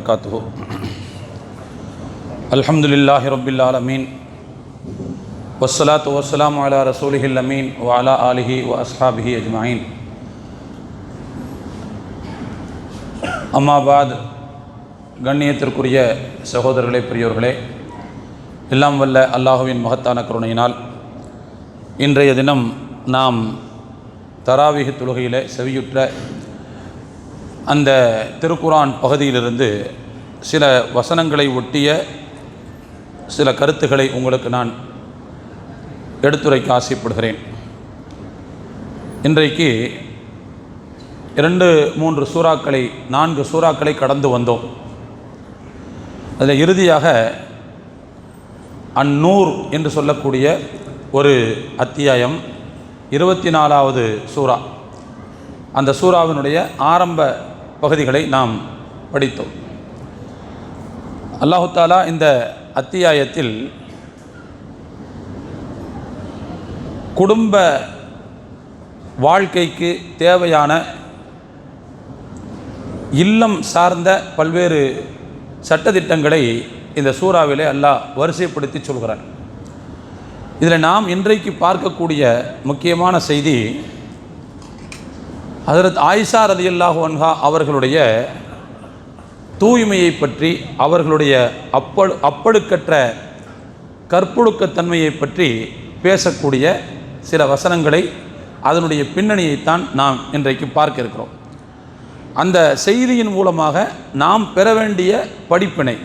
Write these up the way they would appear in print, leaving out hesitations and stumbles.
वबरकातुहु। अल्हम्दुलिल्लाहि रब्बिल आलमीन वस्सलातु वस्सलामु अला रसूलिहिल अमीन व अला आलिहि व अस्हाबिहि अजमाइन। अम्मा बाद, கண்ணியத்திற்குரிய சகோதரர்களே, பெரியோர்களே, எல்லாம் வல்ல அல்லாஹுவின் மகத்தான கருணையினால் இன்றைய தினம் நாம் தராவீஹ் தொழுகையிலே செவியுற்ற அந்த திருக்குர்ஆன் பகுதியிலிருந்து சில வசனங்களை ஒட்டிய சில கருத்துக்களை உங்களுக்கு நான் எடுத்துரைக்க ஆசைப்படுகிறேன். இன்றைக்கு 4 சூறாக்களை கடந்து வந்தோம். அதில் இறுதியாக அந்நூர் என்று சொல்லக்கூடிய ஒரு அத்தியாயம் 24வது சூறா, அந்த சூறாவினுடைய ஆரம்ப பகுதிகளை நாம் படித்தோம். அல்லாஹு தஆலா இந்த அத்தியாயத்தில் குடும்ப வாழ்க்கைக்கு தேவையான இல்லம் சார்ந்த பல்வேறு சட்டதிட்டங்களை இந்த சூறாவிலே அல்லாஹ் வரிசைப்படுத்தி சொல்கிறார். இதில் நாம் இன்றைக்கு பார்க்கக்கூடிய முக்கியமான செய்தி, ஹஜ்ரத் ஆயிஷா ரலியல்லாஹு அன்ஹா அவர்களுடைய தூய்மையை பற்றி, அவர்களுடைய அப்பழுக்கற்ற கற்பொழுக்கத்தன்மையை பற்றி பேசக்கூடிய சில வசனங்களை, அதனுடைய பின்னணியைத்தான் நாம் இன்றைக்கு பார்க்க இருக்கிறோம். அந்த செய்தியின் மூலமாக நாம் பெற வேண்டிய படிப்பினை,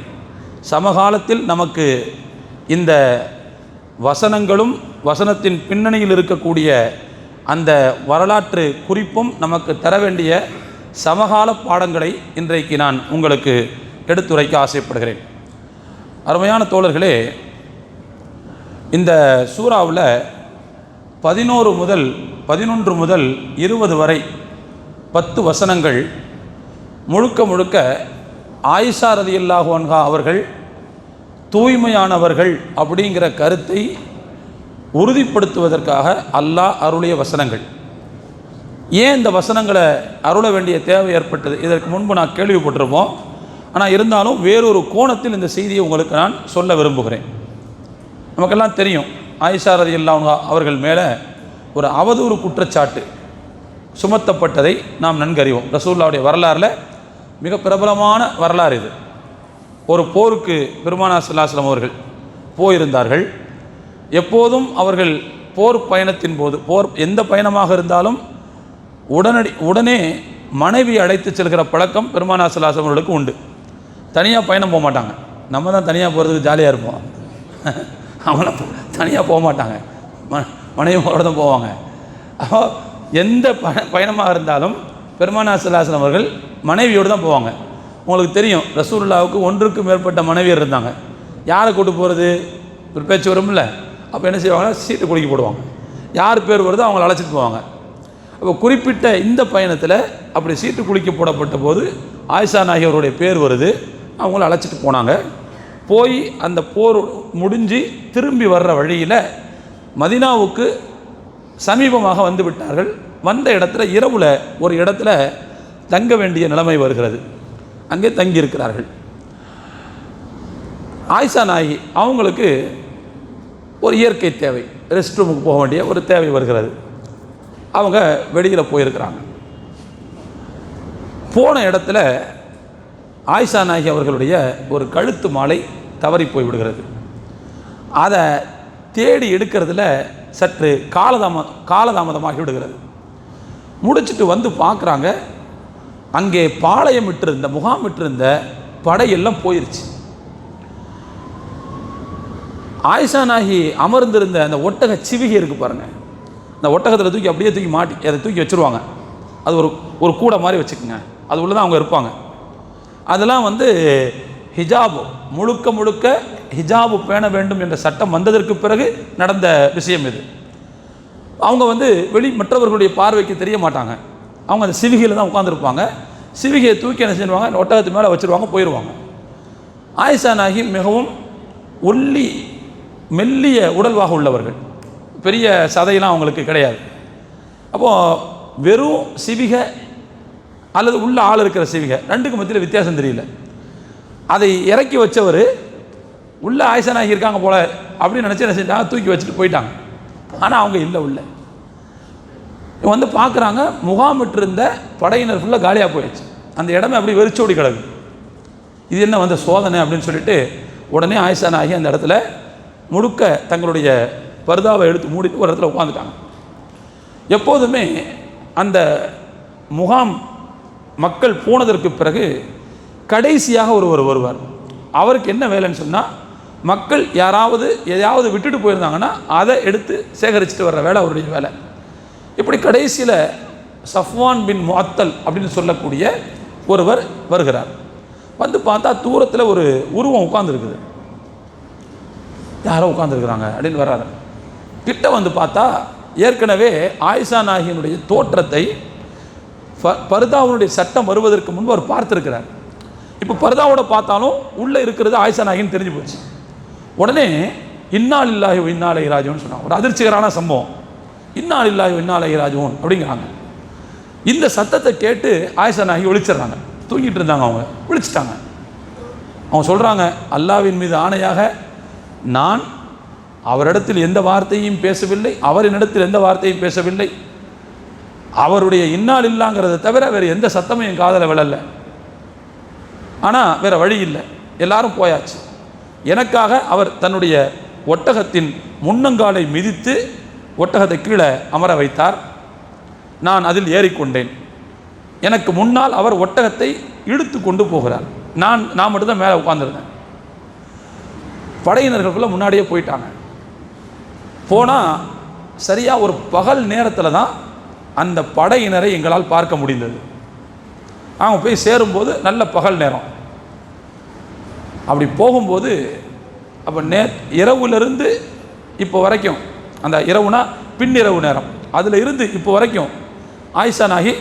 சமகாலத்தில் நமக்கு இந்த வசனங்களும் வசனத்தின் பின்னணியில் இருக்கக்கூடிய அந்த வரலாற்று குறிப்பும் நமக்கு தர வேண்டிய சமகால பாடங்களை இன்றைக்கு நான் உங்களுக்கு எடுத்துரைக்க ஆசைப்படுகிறேன். அருமையான தோழர்களே, இந்த சூறாவில் 11 முதல் 20 வரை 10 வசனங்கள் முழுக்க ஆயிஷா ரலியல்லாஹு அன்ஹா அவர்கள் தூய்மையானவர்கள் அப்படிங்கிற கருத்தை உறுதிப்படுத்துவதற்காக அல்லாஹ் அருளிய வசனங்கள். ஏன் இந்த வசனங்களை அருள வேண்டிய தேவை ஏற்பட்டது? இதற்கு முன்பு நான் கேள்விப்பட்டிருப்போம். ஆனால் இருந்தாலும் வேறொரு கோணத்தில் இந்த செய்தியை உங்களுக்கு நான் சொல்ல விரும்புகிறேன். நமக்கெல்லாம் தெரியும், ஆயிஷா ரலியல்லாஹு அன்ஹா அவர்கள் மேலே ஒரு அவதூறு குற்றச்சாட்டு சுமத்தப்பட்டதை நாம் நன்கறிவோம். ரசூலுல்லாஹ்வுடைய வரலாறில் மிக பிரபலமான வரலாறு இது. ஒரு போருக்கு பெருமானார் ஸல்லல்லாஹு அலைஹி வஸல்லம் அவர்கள் போயிருந்தார்கள். எப்போதும் அவர்கள் போர் பயணத்தின் போது, எந்த பயணமாக இருந்தாலும் உடனே மனைவி அழைத்து செல்கிற பழக்கம் பெருமானார் ஸல்லல்லாஹு அலைஹி வஸல்லம் அவர்களுக்கு உண்டு. தனியாக பயணம் போக மாட்டாங்க. நம்ம தான் தனியாக போகிறதுக்கு ஜாலியாக இருப்போம். அவங்களாம் தனியாக போக மாட்டாங்க, மனைவியோட தான் போவாங்க. அப்போ எந்த பயணமாக இருந்தாலும் பெருமானார் ஸல்லல்லாஹு அலைஹி வஸல்லம் அவர்கள் மனைவியோடு தான் போவாங்க. உங்களுக்கு தெரியும், ரசூலுல்லாஹ்வுக்கு 1க்கு மேற்பட்ட மனைவியர் இருந்தாங்க. யாரை கூட்டு போகிறது? ஒரு பேச்சு வரும்ல. அப்போ என்ன செய்வாங்கன்னா, சீட்டு குலுக்கி போடுவாங்க. யார் பேர் வருதோ அவங்கள அழைச்சிட்டு போவாங்க. அப்போ குறிப்பிட்ட இந்த பயணத்தில் அப்படி சீட்டு குலுக்கி போடப்பட்ட போது ஆயிஷா நாயகி அவருடைய பேர் வருது. அவங்கள அழைச்சிட்டு போனாங்க. போய் அந்த போர் முடிஞ்சு திரும்பி வர்ற வழியில் மதீனாவுக்கு சமீபமாக வந்து விட்டார்கள். வந்த இடத்துல இரவில் ஒரு இடத்துல தங்க வேண்டிய நிலைமை வருகிறது. அங்கே தங்கியிருக்கிறார்கள். ஆயிஷா நாயகி அவங்களுக்கு ஒரு இயற்கை தேவை, ரெஸ்ட் ரூமுக்கு போக வேண்டிய ஒரு தேவை வருகிறது. அவங்க வெளியில் போயிருக்கிறாங்க. போன இடத்துல ஆயிஷா நாயகி அவர்களுடைய ஒரு கழுத்து மாலை தவறி போய் விடுகிறது. அதை தேடி எடுக்கிறதுல சற்று காலதாமதமாகி விடுகிறது. முடிச்சுட்டு வந்து பார்க்குறாங்க, அங்கே முகாமிட்டிருந்த படையெல்லாம் போயிருச்சு. ஆயிஷா நாயகி அமர்ந்திருந்த அந்த ஒட்டக சிவிகை இருக்குது பாருங்கள், அந்த ஒட்டகத்தில் தூக்கி மாட்டி அதை தூக்கி வச்சுருவாங்க. அது ஒரு கூடை மாதிரி வச்சுக்கோங்க, அது உள்ளே தான் அவங்க இருப்பாங்க. அதெல்லாம் ஹிஜாபு, முழுக்க ஹிஜாபு பேண வேண்டும் என்ற சட்டம் வந்ததற்கு பிறகு நடந்த விஷயம் இது. அவங்க மற்றவர்களுடைய பார்வைக்கு தெரிய மாட்டாங்க. அவங்க அந்த சிவிகையில் தான் உட்காந்துருப்பாங்க. சிவிகையை தூக்கி என்ன செய்வாங்க, ஒட்டகத்து மேலே வச்சுருவாங்க, போயிடுவாங்க. ஆயிஷா நாயகி மிகவும் மெல்லிய உடல்வாக உள்ளவர்கள், பெரிய சதையெல்லாம் அவங்களுக்கு கிடையாது. அப்போது வெறும் சிவிகை அல்லது உள்ள ஆள் இருக்கிற சிவிகை ரெண்டுக்கு மத்தியில் வித்தியாசம் தெரியல. அதை இறக்கி வச்சவர் உள்ள ஆயிஷா நாயகி இருக்காங்க போல அப்படின்னு நினச்சி என்ன செஞ்சாங்க, தூக்கி வச்சுட்டு போயிட்டாங்க. ஆனால் அவங்க இல்லை. உள்ள வந்து பார்க்குறாங்க, முகாமிட்டிருந்த படையினர் ஃபுல்லாக காலியாக போயிடுச்சு. அந்த இடமே அப்படி வெறிச்சோடி கிடக்கு. இது என்ன வந்த சோதனை அப்படின்னு சொல்லிட்டு உடனே ஆயிஷா நாயகி அந்த இடத்துல முழுக்க தங்களுடைய பர்தாவை எடுத்து மூடிட்டு ஒரு இடத்துல உட்காந்துட்டாங்க. எப்போதுமே அந்த முகாம் மக்கள் போனதற்கு பிறகு கடைசியாக ஒருவர் வருவார். அவருக்கு என்ன வேலைன்னு சொன்னால், மக்கள் யாராவது எதையாவது விட்டுட்டு போயிருந்தாங்கன்னா அதை எடுத்து சேகரிச்சுட்டு வர்ற வேலை அவருடைய வேலை. இப்படி கடைசியில் சஃப்வான் பின் முஅத்தல் அப்படின்னு சொல்லக்கூடிய ஒருவர் வருகிறார். வந்து பார்த்தா தூரத்தில் ஒரு உருவம் உட்கார்ந்துருக்குது. யாரோ உட்காந்துருக்குறாங்க அப்படின்னு வர்றாரு. கிட்ட வந்து பார்த்தா ஏற்கனவே ஆயிஷா நாயகியினுடைய தோற்றத்தை பர்தாவுடைய சட்டம் வருவதற்கு முன்பு அவர் பார்த்துருக்கிறார். இப்போ பர்தாவோட பார்த்தாலும் உள்ளே இருக்கிறது ஆயிஷா நாயகின்னு தெரிஞ்சு போச்சு. உடனே இன்னா லில்லாஹி வ இன்னா இலைஹி ராஜிஊன் சொன்னாங்க. ஒரு அதிர்ச்சிகரமான சம்பவம். இன்னா லில்லாஹி வ இன்னா இலைஹி ராஜிஊன் அப்படிங்கிறாங்க. இந்த சத்தத்தை கேட்டு ஆயிஷா நாயகி விழிச்சிடுறாங்க. தூங்கிட்டு இருந்தாங்க, அவங்க விழிச்சிட்டாங்க. அவங்க சொல்கிறாங்க, அல்லாஹ்வின் மீது ஆணையாக நான் அவரிடத்தில் எந்த வார்த்தையும் பேசவில்லை, அவரிடத்தில் எந்த வார்த்தையும் பேசவில்லை. அவருடைய இன்னால் இல்லாங்கிறத தவிர வேறு எந்த சத்தமும் என் காதலை விழலை. ஆனால் வேறு வழி இல்லை, எல்லாரும் போயாச்சு. எனக்காக அவர் தன்னுடைய ஒட்டகத்தின் முன்னங்காலை மிதித்து ஒட்டகத்தை கீழே அமர வைத்தார். நான் அதில் ஏறிக்கொண்டேன். எனக்கு முன்னால் அவர் ஒட்டகத்தை இழுத்து கொண்டு போகிறார். நான் மட்டும்தான் மேலே உட்கார்ந்துருந்தேன். படையினர்களுக்குள்ள முன்னாடியே போயிட்டாங்க. போனால் சரியாக ஒரு பகல் நேரத்தில் தான் அந்த படையினரை எங்களால் பார்க்க முடிந்தது. அவங்க போய் சேரும்போது நல்ல பகல் நேரம். அப்படி போகும்போது அப்போ இரவுலேருந்து இப்போ வரைக்கும், அந்த இரவுனா பின்னிரவு நேரம், அதில் இருந்து இப்போ வரைக்கும் ஆயிஷா நாயகி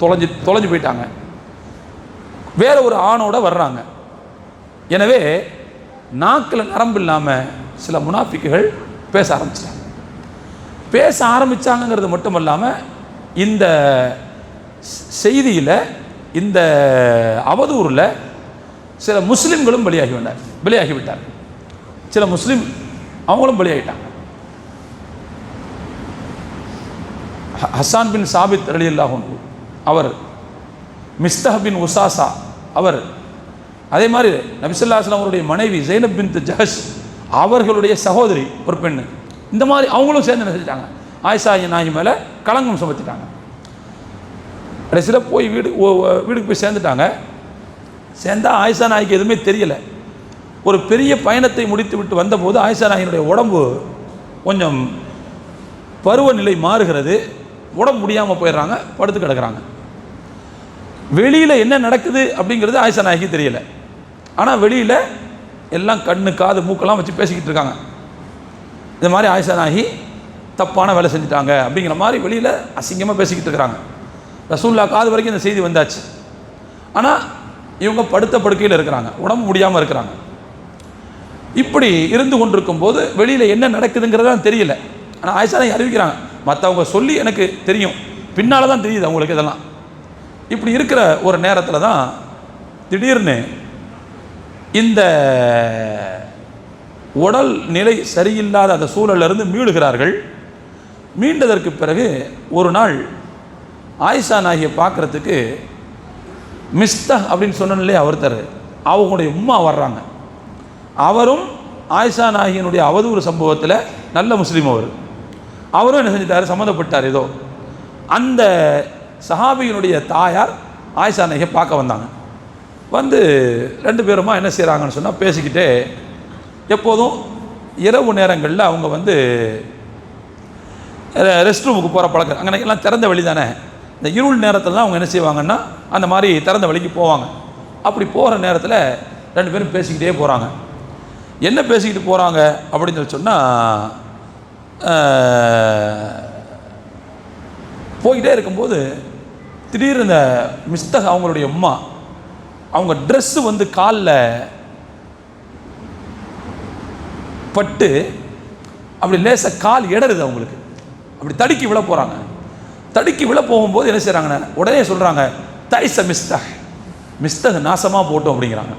தொலைஞ்சு போயிட்டாங்க. வேற ஒரு ஆணோட வர்றாங்க. எனவே நாக்கில் நரம்பு இல்லாமல் சில முனாஃபிக்குகள் பேச ஆரம்பிச்சிட்டாங்க. பேச ஆரம்பித்தாங்கிறது மட்டும் இல்லாமல் இந்த செய்தியில், இந்த அவதூறில் சில முஸ்லீம்களும் பலியாகிவிட்டார். சில முஸ்லீம் அவங்களும் பலியாகிட்டாங்க. ஹஸ்ஸான் பின் சாபித் ரலியல்லாஹு அன்ஹு அவர், மிஸ்தஹ் பின் உசாசா அவர், அதே மாதிரி நபி ஸல்லல்லாஹு அலைஹி வஸல்லம் அவருடைய மனைவி ஸைனப் பின்த் ஜஹஷ் அவர்களுடைய சகோதரி ஒரு பெண்ணு, இந்த மாதிரி அவங்களும் சேர்ந்து என்ன செஞ்சிட்டாங்க, ஆயிஷா நாயகி மேலே களங்கம் சுமத்திட்டாங்க. கடைசியில் போய் வீடுக்கு போய் சேர்ந்துட்டாங்க. சேர்ந்தால் ஆயிஷா நாயகிக்கு எதுவுமே தெரியலை. ஒரு பெரிய பயணத்தை முடித்து விட்டு வந்தபோது ஆயிஷா நாயகியினுடைய உடம்பு கொஞ்சம் பருவநிலை மாறுகிறது. உடம்பு முடியாமல் போயிடுறாங்க, படுத்து கிடக்கிறாங்க. வெளியில் என்ன நடக்குது அப்படிங்கிறது ஆயிஷா நாயகி தெரியலை. ஆனால் வெளியில் எல்லாம் கண்ணு காது மூக்கெல்லாம் வச்சு பேசிக்கிட்டு இருக்காங்க. இந்த மாதிரி ஆயிஷா நாயகி தப்பான வேலை செஞ்சுட்டாங்க அப்படிங்கிற மாதிரி வெளியில் அசிங்கமாக பேசிக்கிட்டு இருக்கிறாங்க. ரசூலுல்லாஹ் காது வரைக்கும் இந்த செய்தி வந்தாச்சு. ஆனால் இவங்க படுத்த படுக்கையில் இருக்கிறாங்க, உடம்பு முடியாமல் இருக்கிறாங்க. இப்படி இருந்து கொண்டிருக்கும் போது வெளியில் என்ன நடக்குதுங்கிறதான் தெரியல. ஆனால் ஆயிஷா நாயகி அறிவிக்கிறாங்க, மற்றவங்க சொல்லி எனக்கு தெரியும், பின்னால் தான் தெரியுது அவங்களுக்கு இதெல்லாம். இப்படி இருக்கிற ஒரு நேரத்தில் தான் திடீர்னு இந்த உடல் நிலை சரியில்லாத அந்த சூழலிருந்து மீளுகிறார்கள். மீண்டதற்கு பிறகு ஒரு நாள் ஆயிஷா நாயகியை பார்க்குறதுக்கு மிஸ்தஹ் அப்படின்னு சொன்னே ஒருத்தர், அவங்களுடைய உம்மா வர்றாங்க. அவரும் ஆயிஷா நாயகியினுடைய அவதூறு சம்பவத்தில் நல்ல முஸ்லீம். அவரும் என்ன செஞ்சிட்டார், சம்மந்தப்பட்டார். ஏதோ அந்த சஹாபியினுடைய தாயார் ஆயிஷா நாயகியை பார்க்க வந்தாங்க. வந்து ரெண்டு பேருமா என்ன செய்கிறாங்கன்னு சொன்னால் பேசிக்கிட்டே, எப்போதும் இரவு நேரங்களில் அவங்க வந்து ரெஸ்ட் ரூமுக்கு போகிற பழக்கம், அங்கே எல்லாம் திறந்த வழி தானே, இந்த இருள் நேரத்தில் தான் அவங்க என்ன செய்வாங்கன்னா அந்த மாதிரி திறந்த வழிக்கு போவாங்க. அப்படி போகிற நேரத்தில் ரெண்டு பேரும் பேசிக்கிட்டே போகிறாங்க. என்ன பேசிக்கிட்டு போகிறாங்க அப்படின்னு சொல்லி சொன்னால், போய்கிட்டே இருக்கும்போது திடீர்னு இந்த மிஸ்தக் அவங்களுடைய அம்மா, அவங்க ட்ரெஸ்ஸு வந்து காலில் பட்டு அப்படி லேசாக கால் இடருது அவங்களுக்கு. அப்படி தடுக்கி விழ போகிறாங்க. தடுக்கி விழ போகும்போது என்ன செய்கிறாங்கன்னு உடனே சொல்கிறாங்க, தைச மிஸ்தக் நாசமாக போட்டோம் அப்படிங்கிறாங்க.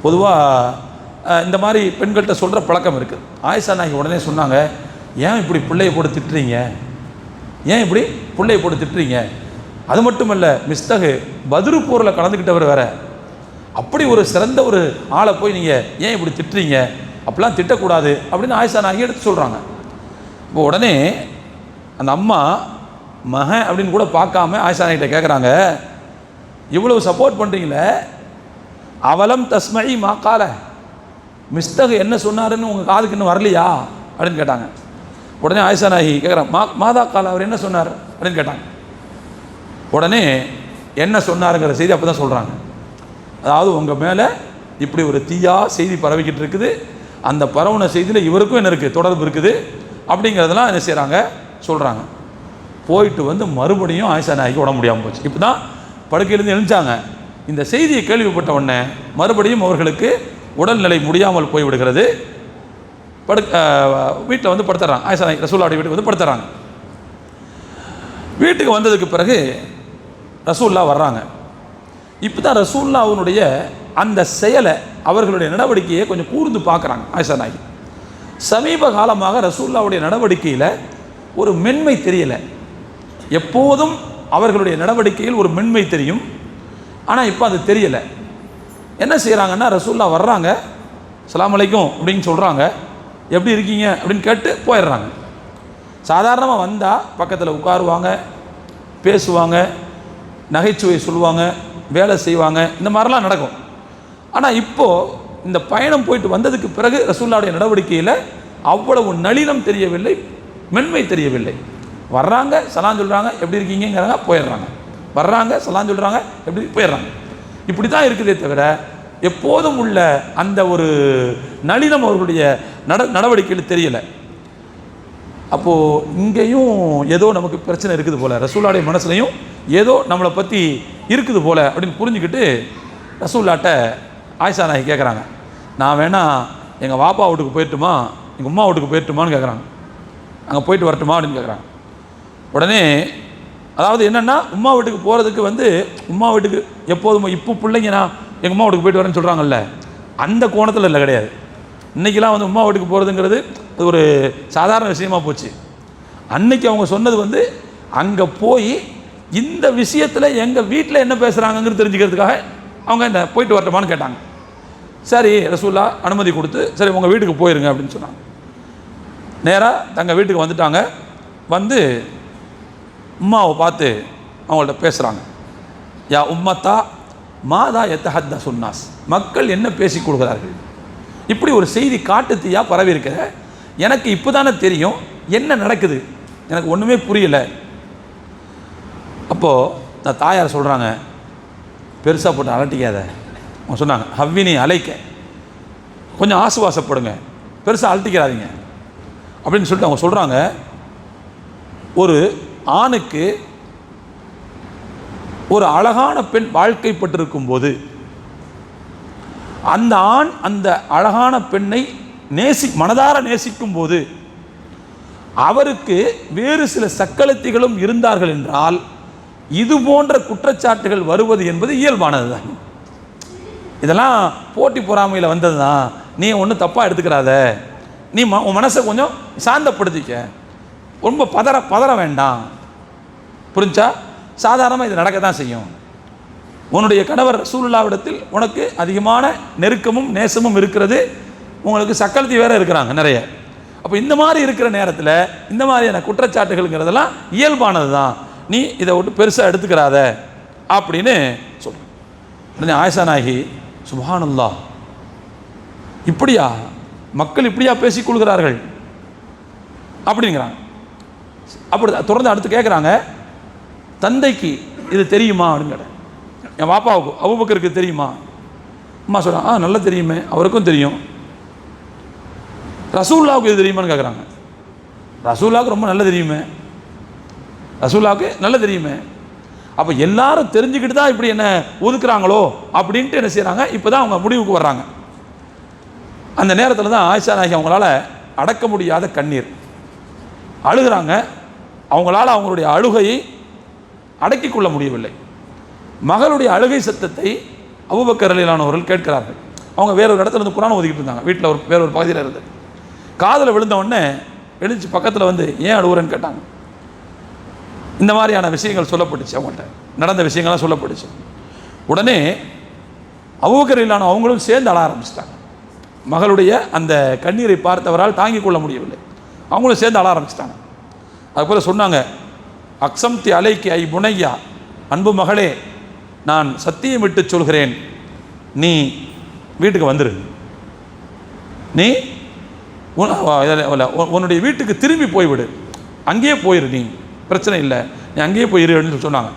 பொதுவாக இந்த மாதிரி பெண்கள்கிட்ட சொல்கிற பழக்கம் இருக்குது. ஆயிஷா நாயகி உடனே சொன்னாங்க, ஏன் இப்படி பிள்ளையை போட்டு திட்டுறீங்க, ஏன் இப்படி பிள்ளையை போட்டு திட்டுறீங்க? அது மட்டும் இல்லை, மிஸ்தகு பத்ரு போரில் கலந்துக்கிட்டவர் வேற, அப்படி ஒரு சிறந்த ஒரு ஆளை போய் நீங்கள் ஏன் இப்படி திட்டுறீங்க, அப்படிலாம் திட்டக்கூடாது அப்படின்னு ஆயிஷா நாயகி எடுத்து சொல்கிறாங்க. இப்போ உடனே அந்த அம்மா மகன் அப்படின்னு கூட பார்க்காம ஆயிஷா நாயகிட்ட கேட்குறாங்க, இவ்வளவு சப்போர்ட் பண்ணுறீங்களே, அவலம் தஸ்மஇ மாக்கால, மிஸ்தகு என்ன சொன்னாருன்னு உங்கள் காதுக்கு இன்னும் வரலையா அப்படின்னு கேட்டாங்க. உடனே ஆயிஷா நாயகி கேட்குறாங்க, மாதா கால அவர் என்ன சொன்னார் அப்படின்னு கேட்டாங்க. உடனே என்ன சொன்னாருங்கிற செய்தி அப்போ தான் சொல்கிறாங்க. அதாவது உங்கள் மேலே இப்படி ஒரு தீயா செய்தி பரவிக்கிட்டு இருக்குது, அந்த பரவுன செய்தியில் இவருக்கும் என்ன இருக்குது, தொடர்பு இருக்குது அப்படிங்கிறதெல்லாம் என்ன செய்கிறாங்க சொல்கிறாங்க. போயிட்டு வந்து மறுபடியும் ஆயிஷா நாயகி உட முடியாமல் போச்சு. இப்போ தான் படுக்கையிலேருந்து எழுந்தாங்க. இந்த செய்தியை கேள்விப்பட்ட உடனே மறுபடியும் அவர்களுக்கு உடல்நிலை முடியாமல் போய்விடுகிறது. வீட்டில் வந்து படுத்துறாங்க. ஆயிஷா நாயகி ரசூலுல்லாஹ்வுடைய வீட்டுக்கு வந்து படுத்துறாங்க. வீட்டுக்கு வந்ததுக்கு பிறகு ரசூலுல்லாஹ் வர்றாங்க. இப்போ தான் ரசூலுல்லாஹ்வுடைய அந்த செயலை, அவர்களுடைய நடவடிக்கையை கொஞ்சம் கூர்ந்து பார்க்குறாங்க ஆயிஷா நாயகி. சமீப காலமாக ரசூலுல்லாஹ்வுடைய நடவடிக்கையில் ஒரு மென்மை தெரியலை. எப்போதும் அவர்களுடைய நடவடிக்கையில் ஒரு மென்மை தெரியும், ஆனால் இப்போ அது தெரியலை. என்ன செய்கிறாங்கன்னா, ரசூலுல்லாஹ் வர்றாங்க, அஸ்ஸலாமு அலைக்கும் அப்படின்னு சொல்கிறாங்க, எப்படி இருக்கீங்க அப்படின்னு கேட்டு போயிடுறாங்க. சாதாரணமாக வந்தால் பக்கத்தில் உட்காருவாங்க, பேசுவாங்க, நகைச்சுவை சொல்லுவாங்க, வேலை செய்வாங்க, இந்த மாதிரிலாம் நடக்கும். ஆனால் இப்போது இந்த பயணம் போயிட்டு வந்ததுக்கு பிறகு ரசூலுல்லாஹ்வுடைய நடவடிக்கையில் அவ்வளவு நளினம் தெரியவில்லை, மென்மை தெரியவில்லை. வர்றாங்க, சலாம் சொல்கிறாங்க, எப்படி இருக்கீங்கிறாங்க, போயிடுறாங்க. வர்றாங்க, சலாம் சொல்கிறாங்க, எப்படி போயிடுறாங்க. இப்படி தான் இருக்குதே தவிர எப்போதும் உள்ள அந்த ஒரு நளினம் அவர்களுடைய நடவடிக்கையில் தெரியலை. அப்போது இங்கேயும் ஏதோ நமக்கு பிரச்சனை இருக்குது போல், ரசூலுல்லாஹ்வுடைய மனசுலையும் ஏதோ நம்மளை பற்றி இருக்குது போல் அப்படின்னு புரிஞ்சுக்கிட்டு ரசூலுல்லாஹ்ட்ட ஆயிஷா நாயகி கேட்குறாங்க, நான் வேணா எங்கள் வாப்பா வீட்டுக்கு போயிட்டுமா, எங்கள் உம்மா வீட்டுக்கு போயிட்டுமான்னு கேட்குறாங்க. அங்கே போயிட்டு வரட்டுமா அப்படின்னு கேட்குறாங்க. உடனே அதாவது என்னென்னா, உம்மா வீட்டுக்கு போகிறதுக்கு வந்து உம்மா வீட்டுக்கு எப்போதும் இப்போ பிள்ளைங்க நான் எங்கள் உம்மா வீட்டுக்கு போயிட்டு வரேன்னு சொல்கிறாங்கல்ல, அந்த கோணத்தில் இல்லை, கிடையாது. இன்றைக்கெலாம் வந்து உம்மா வீட்டுக்கு போகிறதுங்கிறது அது ஒரு சாதாரண விஷயமாக போச்சு. அன்னைக்கு அவங்க சொன்னது வந்து அங்கே போய் இந்த விஷயத்தில் எங்கள் வீட்டில் என்ன பேசுகிறாங்கங்கிறது தெரிஞ்சுக்கிறதுக்காக அவங்க என்ன போயிட்டு வரட்டுமான்னு கேட்டாங்க. சரி ரசூலுல்லாஹ் அனுமதி கொடுத்து, சரி உங்கள் வீட்டுக்கு போயிருங்க அப்படின்னு சொன்னாங்க. நேராக தங்கள் வீட்டுக்கு வந்துட்டாங்க. வந்து உம்மாவை பார்த்து அவங்கள்ட்ட பேசுகிறாங்க. யா உம்மத்தா மாதா எத்தஹத்த சுன்னாஸ், மக்கள் என்ன பேசிக் கொள்கிறார்கள், இப்படி ஒரு செய்தி காட்டு தீயா பரவி இருக்கிற, எனக்கு இப்போ தானே தெரியும் என்ன நடக்குது, எனக்கு ஒன்றுமே புரியலை. அப்போது நான் தாயார் சொல்கிறாங்க, பெருசாக போட்டு அலட்டிக்காத. அவங்க சொன்னாங்க, ஹவ்வினி அலைக்க, கொஞ்சம் ஆசுவாசப்படுங்க, பெருசாக அலட்டிக்கிறாதீங்க அப்படின்னு சொல்லிட்டு அவங்க சொல்கிறாங்க. ஒரு ஆணுக்கு ஒரு அழகான பெண் வாழ்க்கைப்பட்டிருக்கும் போது அந்த ஆண் அந்த அழகான பெண்ணை மனதார நேசிக்கும் போது அவருக்கு வேறு சில சக்களத்திகளும் இருந்தார்கள் என்றால் இது போன்ற குற்றச்சாட்டுகள் வருவது என்பது இயல்பானது தான். இதெல்லாம் போட்டி பொறாமையில் வந்தது தான். நீ ஒன்றும் தப்பாக எடுத்துக்கிறாத, நீ உன் மனசை கொஞ்சம் சாந்தப்படுத்திக்க, ரொம்ப பதற வேண்டாம், புரிஞ்சா? சாதாரணமாக இது நடக்க தான் செய்யும். உன்னுடைய கணவர் ரசூலுல்லாஹ்விடத்தில் உனக்கு அதிகமான நெருக்கமும் நேசமும் இருக்கிறது, உங்களுக்கு சக்களத்தி வேற இருக்கிறாங்க நிறைய. அப்போ இந்த மாதிரி இருக்கிற நேரத்தில் இந்த மாதிரியான குற்றச்சாட்டுகள்ங்கிறதெல்லாம் இயல்பானது தான், நீ இதை விட்டு பெருசாக எடுத்துக்கிறாத அப்படின்னு சொல்கிறேன். ஆயிஷா நாயகி சுப்ஹானல்லாஹ், இப்படியா மக்கள் இப்படியா பேசிக்கொள்கிறார்கள் அப்படிங்கிறாங்க. அப்படி தொடர்ந்து அடுத்து கேட்குறாங்க, தந்தைக்கு இது தெரியுமா அப்படின்னு கேட்டேன். என் பாப்பாவுக்கு அபூபக்கருக்கு தெரியுமா? அம்மா சொல்கிறாங்க, நல்லா தெரியுமே, அவருக்கும் தெரியும். ரசூலுல்லாஹ்வுக்கு இது தெரியுமான்னு கேட்குறாங்க. ரசூலுல்லாஹ்வுக்கு ரொம்ப நல்லா தெரியுமே, ரசூலுல்லாஹ்வுக்கு நல்லா தெரியுமே. அப்போ எல்லாரும் தெரிஞ்சுக்கிட்டு தான் இப்படி என்ன ஒதுக்குறாங்களோ அப்படின்ட்டு என்ன செய்கிறாங்க, இப்போ தான் அவங்க முடிவுக்கு வர்றாங்க. அந்த நேரத்தில் தான் ஆயிஷா நாயகி அவங்களால அடக்க முடியாத கண்ணீர் அழுகிறாங்க. அவங்களால் அவங்களுடைய அழுகையை அடக்கி கொள்ள முடியவில்லை. மகளுடைய அழுகை சத்தத்தை அபூபக்கர் ரலியல்லாஹு அன்ஹு கேட்கிறார்கள். அவங்க வேற ஒரு இடத்துல இருந்து குரான் ஓதிக்கிட்டு இருந்தாங்க, வீட்டில் வேற ஒரு பகுதியில் இருந்து. காதில் விழுந்த உடனே எழுந்துச்சு பக்கத்தில் வந்து ஏன் அழுவுறேன்னு கேட்டாங்க. இந்த மாதிரியான விஷயங்கள் சொல்லப்பட்டுச்சு, அவங்கள்ட்ட நடந்த விஷயங்கள்லாம் சொல்லப்பட்டுச்சு. உடனே அபூபக்கர் அவங்களும் சேர்ந்து அழ ஆரம்பிச்சிட்டாங்க. மகளுடைய அந்த கண்ணீரை பார்த்தவரால் தாங்கிக் கொள்ள முடியவில்லை, அவங்களும் சேர்ந்து அழ ஆரம்பிச்சிட்டாங்க. அதுபோல் சொன்னாங்க, அக்ஸம்தி அலைக்கு ஐ புனையா, அன்பு மகளே நான் சத்தியம் விட்டு சொல்கிறேன், நீ வீட்டுக்கு வந்துரு, நீ உன்னுடைய வீட்டுக்கு திரும்பி போய்விடு, அங்கேயே போயிரு, நீ பிரச்சனை இல்லை, நீ அங்கேயே போயிரு அப்படின்னு சொன்னாங்க.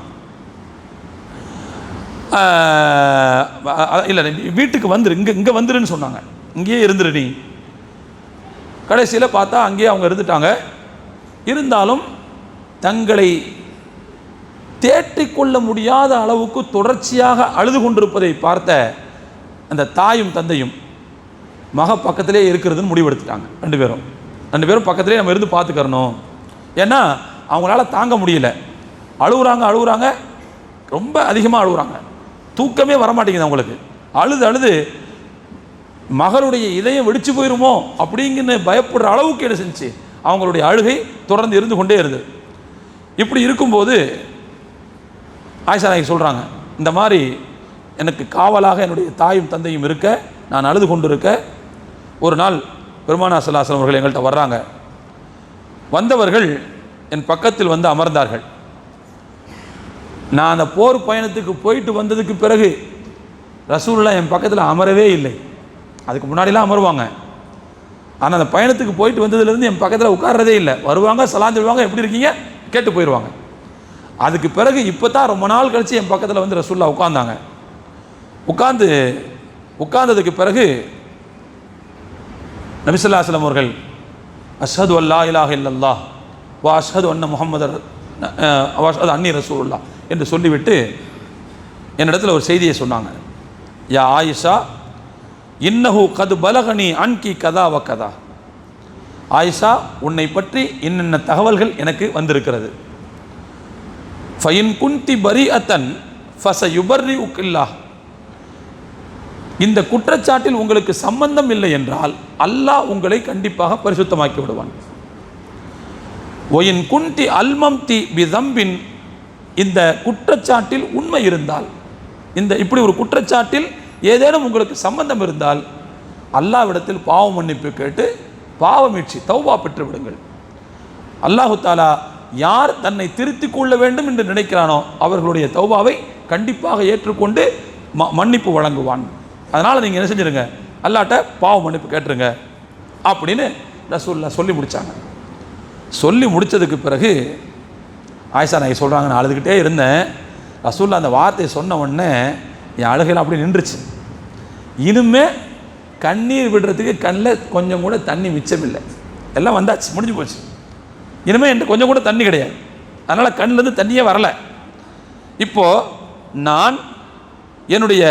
இல்லை வீட்டுக்கு வந்துரு, இங்கே வந்துருன்னு சொன்னாங்க, இங்கேயே இருந்துரு நீ. கடைசியில் பார்த்தா அங்கேயே அவங்க இருந்துட்டாங்க. இருந்தாலும் தங்களை தேற்றிக்கொள்ள முடியாத அளவுக்கு தொடர்ச்சியாக அழுது கொண்டிருப்பதை பார்த்த அந்த தாயும் தந்தையும் மக பக்கத்திலே இருக்கிறதுன்னு முடிவெடுத்துட்டாங்க. ரெண்டு பேரும் பக்கத்திலே நம்ம இருந்து பார்த்துக்கறணும். ஏன்னா அவங்களால தாங்க முடியல, அழுகுறாங்க, ரொம்ப அதிகமாக அழுகுறாங்க, தூக்கமே வரமாட்டேங்குது அவங்களுக்கு. அழுது மகளுடைய இதயம் வெடிச்சு போயிருமோ அப்படிங்கிற பயப்படுற அளவுக்கு என்ன செஞ்சு அவங்களுடைய அழுகை தொடர்ந்து இருந்து கொண்டே இருந்தது. இப்படி இருக்கும்போது ஆயிஷா நாயகி சொல்கிறாங்க, இந்த மாதிரி எனக்கு காவலாக என்னுடைய தாயும் தந்தையும் இருக்க, நான் அழுது கொண்டு இருக்க, ஒரு நாள் பெருமானார் ஸல்லல்லாஹு அலைஹி வஸல்லம் அவர்கள் எங்கள்கிட்ட வர்றாங்க. வந்தவர்கள் என் பக்கத்தில் வந்து அமர்ந்தார்கள். நான் அந்த போர் பயணத்துக்கு போயிட்டு வந்ததுக்கு பிறகு ரசூலுல்லாஹ் என் பக்கத்தில் அமரவே இல்லை. அதுக்கு முன்னாடிலாம் அமருவாங்க, ஆனால் அந்த பயணத்துக்கு போயிட்டு வந்ததுலேருந்து என் பக்கத்தில் உட்கார்றதே இல்லை. வருவாங்க, சலாம் சொல்லுவாங்க, எப்படி இருக்கீங்க கேட்டு போயிடுவாங்க. அதுக்கு பிறகு இப்போ தான் ரொம்ப நாள் கழித்து என் பக்கத்தில் வந்து ரசூலுல்லாஹ் உட்கார்ந்தாங்க. உட்கார்ந்ததுக்கு பிறகு நபி ஸல்லல்லாஹு அலைஹி வஸல்லம் அவர்கள் அஷ்ஹது அல்லா இலாஹ இல்லல்லாஹ் வ அஷ்ஹது அன்ன முஹம்மதர் வ அஷ்ஹது அன்னி ரசூலுல்லாஹ் என்று சொல்லிவிட்டு என்னிடத்தில் ஒரு செய்தியை சொன்னாங்க. யா ஆயிஷா இன்னஹு கது பலகனி அன்கி கதா வ கதா. ஆயிஷா, உன்னை பற்றி இன்னென்ன தகவல்கள் எனக்கு வந்திருக்கிறது. ஃபைன் குந்தி பரீஅத்தன் ஃபஸயுபர்ரிஉக்கில்லாஹ். இந்த குற்றச்சாட்டில் உங்களுக்கு சம்பந்தம் இல்லை என்றால் அல்லாஹ் உங்களை கண்டிப்பாக பரிசுத்தமாக்கி விடுவான். ஒயின் குந்தி அல்மம்தி பிதம்பின், இந்த குற்றச்சாட்டில் உண்மை இருந்தால், இந்த இப்படி ஒரு குற்றச்சாட்டில் ஏதேனும் உங்களுக்கு சம்பந்தம் இருந்தால் அல்லாஹ்விடத்தில் பாவ மன்னிப்பு கேட்டு பாவமீட்சி தௌபா பெற்று விடுங்கள். அல்லாஹு தாலா யார் தன்னை திருத்திக் கொள்ள வேண்டும் என்று நினைக்கிறானோ அவர்களுடைய தௌபாவை கண்டிப்பாக ஏற்றுக்கொண்டு மன்னிப்பு வழங்குவான். அதனால் நீங்கள் என்ன செஞ்சிருங்க, அல்லாட்ட பாவ மன்னிப்பு கேட்டுருங்க அப்படின்னு ரசூலுல்லாஹ் சொல்லி முடித்தாங்க. சொல்லி முடித்ததுக்கு பிறகு ஆயிஷா நாயகி சொல்கிறாங்க, நான் அழுதுகிட்டே இருந்தேன். ரசூலுல்லாஹ் அந்த வார்த்தையை சொன்ன உடனே என் அழுகையில் அப்படி நின்றுச்சு. இனிமே கண்ணீர் விடுறதுக்கு கண்ணில் கொஞ்சம் கூட தண்ணி மிச்சமில்லை, எல்லாம் வந்தாச்சு, முடிஞ்சு போச்சு. இனிமேல் என்கிட்ட கொஞ்சம் கூட தண்ணி கிடையாது, அதனால் கண்ணிலேருந்து தண்ணியே வரலை. இப்போது நான் என்னுடைய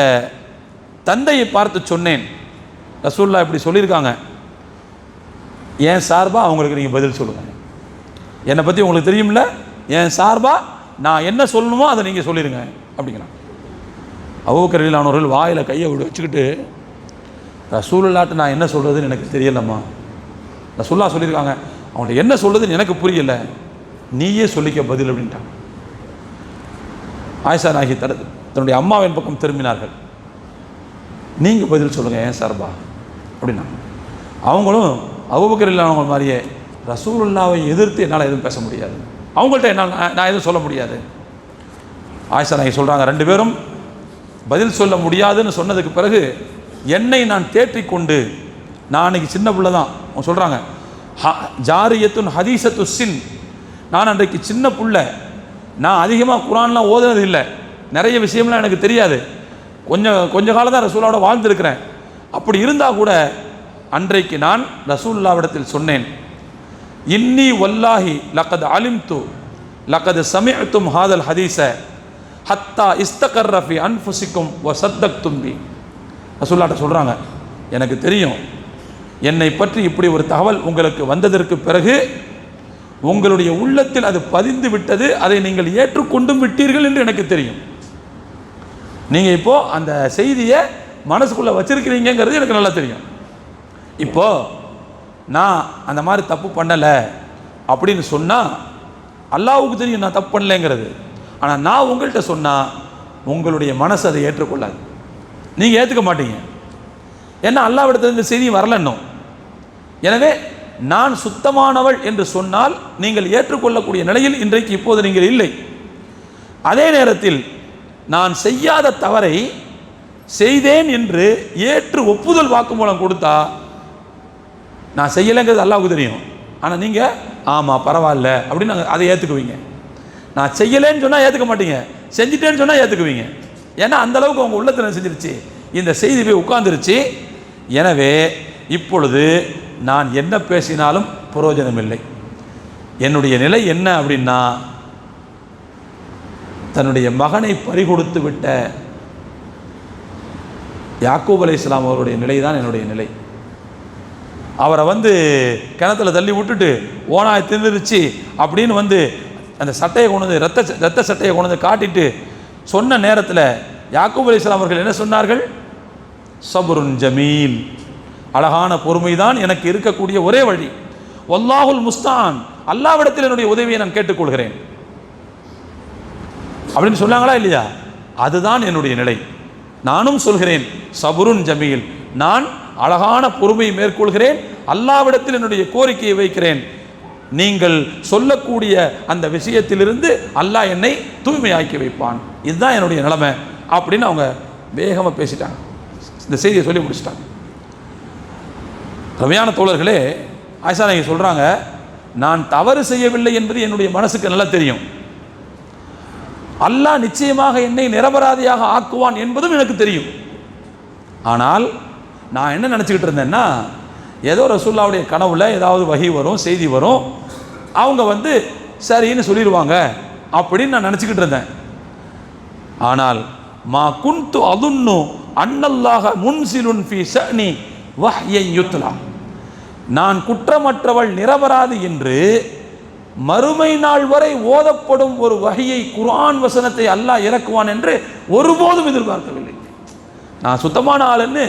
தந்தையை பார்த்து சொன்னேன், ரசூலுல்லாஹ் இப்படி சொல்லியிருக்காங்க, என் சார்பாக அவங்களுக்கு நீங்கள் பதில் சொல்லுங்கள். என்னை பற்றி உங்களுக்கு தெரியும்ல, என் சார்பாக நான் என்ன சொல்லணுமோ அதை நீங்கள் சொல்லிடுங்க அப்படிங்கிறான். அபூபக்கர் ரலியல்லாஹு அன்ஹு வாயில் கையை வச்சுக்கிட்டு, ரசூலுல்லாஹ்ட்ட நான் என்ன சொல்கிறதுன்னு எனக்கு தெரியலம்மா, ரசூலுல்லாஹ் சொல்லியிருக்காங்க, அவங்கள்ட்ட என்ன சொல்கிறதுன்னு எனக்கு புரியலை, நீயே சொல்லிக்க பதில் அப்படின்ட்டாங்க. ஆயிஷா நாயகி தன்னுடைய அம்மாவின் பக்கம் திரும்பினார்கள். நீங்கள் பதில் சொல்லுங்கள் ஏன் சார்பா அப்படின்னா. அவங்களும் அபூபக்கர் ரலியல்லாஹு அன்ஹு மாதிரியே, ரசூலுல்லாஹ்வை எதிர்த்து என்னால் எதுவும் பேச முடியாது, அவங்கள்ட்ட என்னால் நான் எதுவும் சொல்ல முடியாது. ஆயிஷா நாயகி சொல்கிறாங்க, ரெண்டு பேரும் பதில் சொல்ல முடியாதுன்னு சொன்னதுக்கு பிறகு என்னை நான் தேற்றிக்கொண்டு, நான் அன்றைக்கி சின்ன பிள்ளை தான், அவங்க சொல்கிறாங்க, ஜாரியத்துன் ஹதீசத்து சின், நான் அன்றைக்கு சின்ன பிள்ளை, நான் அதிகமாக குரான்லாம் ஓதுனது இல்லை, நிறைய விஷயம்லாம் எனக்கு தெரியாது, கொஞ்ச காலம் தான் ரசூலுல்லாஹோட வாழ்ந்துருக்கிறேன். அப்படி இருந்தால் கூட அன்றைக்கு நான் ரசூலுல்லாஹ்விடத்தில் சொன்னேன், இன்னி வல்லாஹி லக்கத் அலிம்து லக்கத் சமிஅத்தும் ஹாதல் ஹதீஸ ஹத்தா இஸ்தகர்ர ஃபி அன்ஃபுசிக்கும் வ சத்தக்தும் பி. ரசூலுல்லாஹ்ட்ட சொல்கிறாங்க, எனக்கு தெரியும் என்னை பற்றி இப்படி ஒரு தகவல் உங்களுக்கு வந்ததற்கு பிறகு உங்களுடைய உள்ளத்தில் அது பதிந்து விட்டது, அதை நீங்கள் ஏற்றுக்கொண்டும் விட்டீர்கள் என்று எனக்கு தெரியும். நீங்கள் இப்போது அந்த செய்தியை மனசுக்குள்ளே வச்சிருக்கிறீங்கிறது எனக்கு நல்லா தெரியும். இப்போது நான் அந்த மாதிரி தப்பு பண்ணலை அப்படின்னு சொன்னால் அல்லாஹ்வுக்கு தெரியும் நான் தப்பு பண்ணலைங்கிறது. ஆனால் நான் உங்கள்கிட்ட சொன்னால் உங்களுடைய மனசு அதை ஏற்றுக்கொள்ளாது, நீங்கள் ஏற்றுக்க மாட்டீங்க. ஏன்னா அல்லாஹ்விடத்தில் இந்த செய்தி வரல இன்னும். எனவே நான் சுத்தமானவள் என்று சொன்னால் நீங்கள் ஏற்றுக்கொள்ளக்கூடிய நிலையில் இன்றைக்கு இப்போது நீங்கள் இல்லை. அதே நேரத்தில் நான் செய்யாத தவறை செய்தேன் என்று ஏற்று ஒப்புதல் வாக்குமூலம் கொடுத்தா நான் செய்யலைங்கிறது அல்லாஹ்வுக்கு தெரியும். ஆனால் நீங்கள் ஆமாம் பரவாயில்ல அப்படின்னு அதை ஏற்றுக்குவீங்க. நான் செய்யலைன்னு சொன்னால் ஏற்றுக்க மாட்டீங்க, செஞ்சிட்டேன்னு சொன்னால் ஏற்றுக்குவீங்க. ஏன்னா அந்தளவுக்கு அவங்க உள்ளத்தில் செஞ்சிருச்சு, இந்த செய்தி போய் உட்கார்ந்துருச்சு. எனவே இப்பொழுது நான் என்ன பேசினாலும் பிரயோஜனம் இல்லை. என்னுடைய நிலை என்ன அப்படின்னா, தன்னுடைய மகனை பறிகொடுத்து விட்ட யாக்கூப் அலைஹிஸ்ஸலாம் அவருடைய நிலை தான் என்னுடைய நிலை. அவரை கிணத்துல தள்ளி விட்டுட்டு ஓனாய் தின்னுருச்சு அப்படின்னு அந்த சட்டையை கொண்டு வந்து ரத்த சட்டையை கொண்டு வந்து காட்டிட்டு சொன்ன நேரத்தில் யாக்கூப் அலைஹிஸ்ஸலாம் அவர்கள் என்ன சொன்னார்கள்? சபுருன் ஜமீல், அழகான பொறுமை தான் எனக்கு இருக்கக்கூடிய ஒரே வழி. வல்லாஹுல் முஸ்தான், அல்லாஹ்விடத்தில் என்னுடைய உதவியை நான் கேட்டுக்கொள்கிறேன் அப்படின்னு சொன்னாங்களா இல்லையா? அதுதான் என்னுடைய நிலை. நானும் சொல்கிறேன் சபுருன் ஜமீல், நான் அழகான பொறுமையை மேற்கொள்கிறேன், அல்லாஹ்விடத்தில் என்னுடைய கோரிக்கையை வைக்கிறேன். நீங்கள் சொல்லக்கூடிய அந்த விஷயத்திலிருந்து அல்லாஹ் என்னை தூய்மையாக்கி வைப்பான், இதுதான் என்னுடைய நிலைமை அப்படின்னு அவங்க வேகமாக பேசிட்டாங்க. இந்த செய்தியை சொல்லி முடிச்சிட்டாங்க. ரமையான தோழர்களே, ஆயிஷா நாயகி சொல்கிறாங்க, நான் தவறு செய்யவில்லை என்பது என்னுடைய மனசுக்கு நல்லா தெரியும். அல்லாஹ் நிச்சயமாக என்னை நிரபராதியாக ஆக்குவான் என்பதும் எனக்கு தெரியும். ஆனால் நான் என்ன நினச்சிக்கிட்டு இருந்தேன்னா, ஏதோ ரசூலுல்லாஹ்வுடைய கனவுல ஏதாவது வஹி வரும், செய்தி வரும், அவங்க சரின்னு சொல்லிடுவாங்க அப்படின்னு நான் நினச்சிக்கிட்டு இருந்தேன். ஆனால் மா குன்து அதுன்னு அன்னல்லாஹ முன்சிலுன் ஃபி ஷஅனி வஹ்யன் யுத்லா, நான் குற்றமற்றவள் நிரபராதி என்று மறுமை நாள் வரை ஓதப்படும் ஒரு வஹியை, குர்ஆன் வசனத்தை அல்லாஹ் இறக்குவான் என்று ஒருபோதும் எதிர்பார்க்கவில்லை. நான் சுத்தமான ஆளுன்னு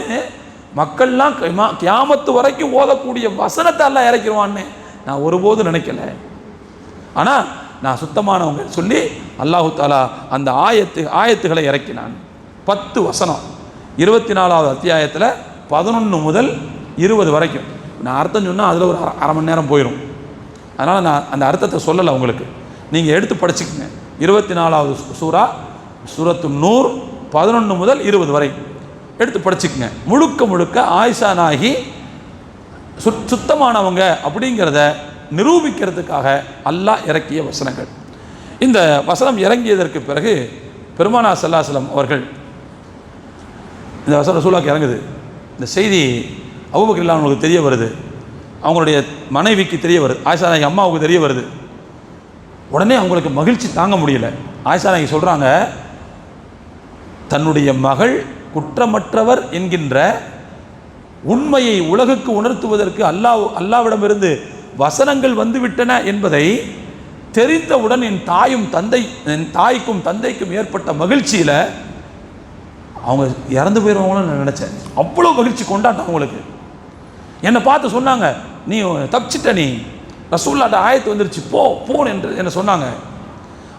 மக்கள்லாம் கியாமத்து வரைக்கும் ஓதக்கூடிய வசனத்தை அல்லாஹ் இறக்கிடுவான்னு நான் ஒருபோதும் நினைக்கல. ஆனால் நான் சுத்தமானவங்க சொல்லி அல்லாஹு தாலா அந்த ஆயத்துகளை இறக்கினான். 10 வசனம் 24வது அத்தியாயத்தில் 11 முதல் 20 வரைக்கும். நான் அர்த்தம் சொன்னால் அதில் ஒரு அரை மணி நேரம் போயிடும். அதனால் நான் அந்த அர்த்தத்தை சொல்லலை உங்களுக்கு, நீங்கள் எடுத்து படிச்சுக்கங்க. 24வது சூரா சூரத்து நூர் 11 முதல் 20 வரை எடுத்து படிச்சுக்கங்க. முழுக்க முழுக்க ஆயிஷா நாயகி சுத்தமானவங்க அப்படிங்கிறத நிரூபிக்கிறதுக்காக அல்லாஹ் இறக்கிய வசனங்கள். இந்த வசனம் இறங்கியதற்கு பிறகு பெருமானார் ஸல்லல்லாஹு அலைஹி வஸல்லம் அவர்கள், இந்த வசனம் ரசூலுல்லாஹ்க்கு இறங்குது, இந்த செய்தி அபூபக்கர் ரலியல்லாஹு அன்ஹுவுக்கு தெரிய வருது, அவங்களுடைய மனைவிக்கு தெரிய வருது, ஆயிஷா நாயகி அம்மாவுக்கு தெரிய வருது. உடனே அவங்களுக்கு மகிழ்ச்சி தாங்க முடியல. ஆயிஷா நாயகி சொல்கிறாங்க, தன்னுடைய மகள் குற்றமற்றவர் என்கின்ற உண்மையை உலகுக்கு உணர்த்துவதற்கு அல்லாஹ்விடமிருந்து வசனங்கள் வந்துவிட்டன என்பதை தெரிந்தவுடன் என் தாய்க்கும் தந்தைக்கும் ஏற்பட்ட மகிழ்ச்சியில் அவங்க இறந்து போயிடுவாங்களோன்னு நான் நினச்சேன். அவ்வளோ மகிழ்ச்சி கொண்டாட்டம் அவங்களுக்கு. என்னை பார்த்து சொன்னாங்க, நீ தப்பிச்சிட்ட, நீ ரசூலுல்லாஹ்ட்ட ஆயத்து வந்துருச்சு, போன் என்று என்ன சொன்னாங்க.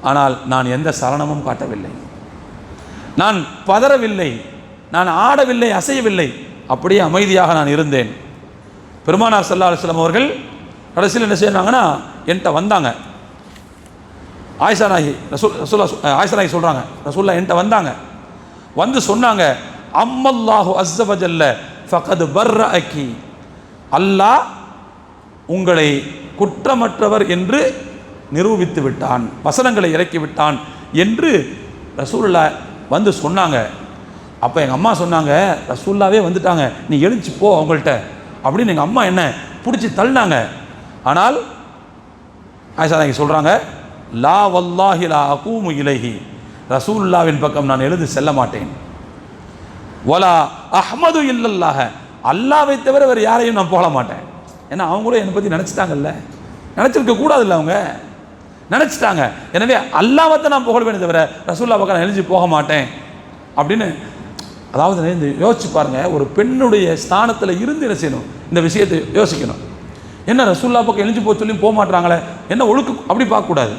ஆனால் நான் எந்த சலனமும் காட்டவில்லை, நான் பதறவில்லை, நான் ஆடவில்லை, அசையவில்லை, அப்படியே அமைதியாக நான் இருந்தேன். பெருமானார் ஸல்லல்லாஹு அலைஹி வஸல்லம் அவர்கள் கடைசியில் என்ன செய்யறாங்கன்னா, என்கிட்ட வந்தாங்க. ஆயிஷா நாயகி ஆயிஷா நாயகி சொல்கிறாங்க, ரசூலுல்லாஹ் என்கிட்ட வந்தாங்க, சொன்னாங்க, அம்மல்லாஹு அஸ்ஸ வஜல்ல ஃபகத் பர்ரஅகி, அல்லாஹ் உங்களை குற்றமற்றவர் என்று நிரூபித்து விட்டான், வசனங்களை இறக்கி விட்டான் என்று ரசூலுல்லாஹ் சொன்னாங்க. அப்போ எங்கள் அம்மா சொன்னாங்க, ரசூலுல்லாவே வந்துட்டாங்க, நீ எழுந்துச்சு போ அவங்கள்ட்ட அப்படின்னு எங்கள் அம்மா என்ன பிடிச்சி தள்ளினாங்க. ஆனால் ஆயிஷா நாயகி சொல்கிறாங்க, லா வல்லாஹி லா அகூமு இலைஹி, ரசூலுல்லாவின் பக்கம் நான் எழுந்து செல்ல மாட்டேன். வலா அஹ்மது இல்லல்லாஹ, அல்லாவை தவிர வேறு யாரையும் நான் போக மாட்டேன். ஏன்னா அவங்களும் என்னை பற்றி நினச்சிட்டாங்கல்ல, நினச்சிருக்க கூடாதுல்ல, அவங்க நினச்சிட்டாங்க. எனவே அல்லாஹ்வை நான் புகழ்வேனே தவிர ரசூலுல்லாஹ் பக்கம் நான் எழுந்து போக மாட்டேன் அப்படின்னு அதாவது இந்த யோசிச்சு பாருங்கள், ஒரு பெண்ணுடைய ஸ்தானத்தில் இருந்து என்ன செய்யணும், இந்த விஷயத்தை யோசிக்கணும். என்ன ரசூல்லா பக்கம் எழுஞ்சி போக சொல்லி போக மாட்டாங்களே, என்ன ஒழுக்கு, அப்படி பார்க்கக்கூடாது.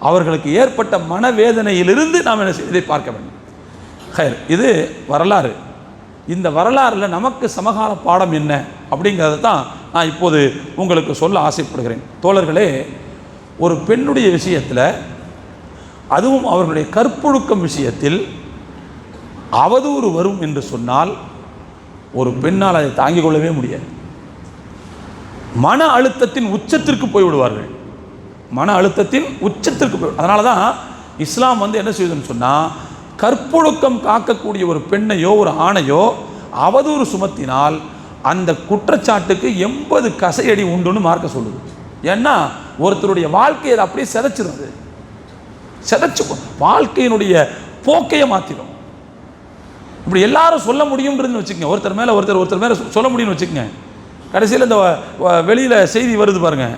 அவர்களுக்கு ஏற்பட்ட மனவேதனையிலிருந்து நாம் என்ன இதை பார்க்க வேண்டும். ஹைர், இது வரலாறு. இந்த வரலாறில் நமக்கு சமகால பாடம் என்ன அப்படிங்கிறத தான் நான் இப்போது உங்களுக்கு சொல்ல ஆசைப்படுகிறேன். தோழர்களே, ஒரு பெண்ணுடைய விஷயத்தில், அதுவும் அவர்களுடைய கற்பொழுக்கம் விஷயத்தில் அவதூறு வரும் என்று சொன்னால் ஒரு பெண்ணால் அதை தாங்கிக் கொள்ளவே முடியாது. மன அழுத்தத்தின் உச்சத்திற்கு போய்விடுவார்கள். மன அழுத்தத்தின் உச்சத்திற்கு போய். அதனால தான் இஸ்லாம் என்ன செய்யுதுன்னு சொன்னால், கற்பொழுக்கம் காக்கக்கூடிய ஒரு பெண்ணையோ ஒரு ஆணையோ அவதூறு சுமத்தினால் அந்த குற்றச்சாட்டுக்கு 80 கசையடி உண்டுன்னு மார்க்க சொல்லுது. ஏன்னா ஒருத்தருடைய வாழ்க்கையை அதை அப்படியே சிதைச்சிருது, சிதைச்சுக்கும், வாழ்க்கையினுடைய போக்கையை மாற்றிடும். இப்படி எல்லாரும் சொல்ல முடியும்ன்றதுன்னு வச்சுக்கோங்க. ஒருத்தர் மேலே சொல்ல முடியும்னு வச்சுக்கோங்க. கடைசியில் இந்த வெளியில் செய்தி வருது பாருங்கள்,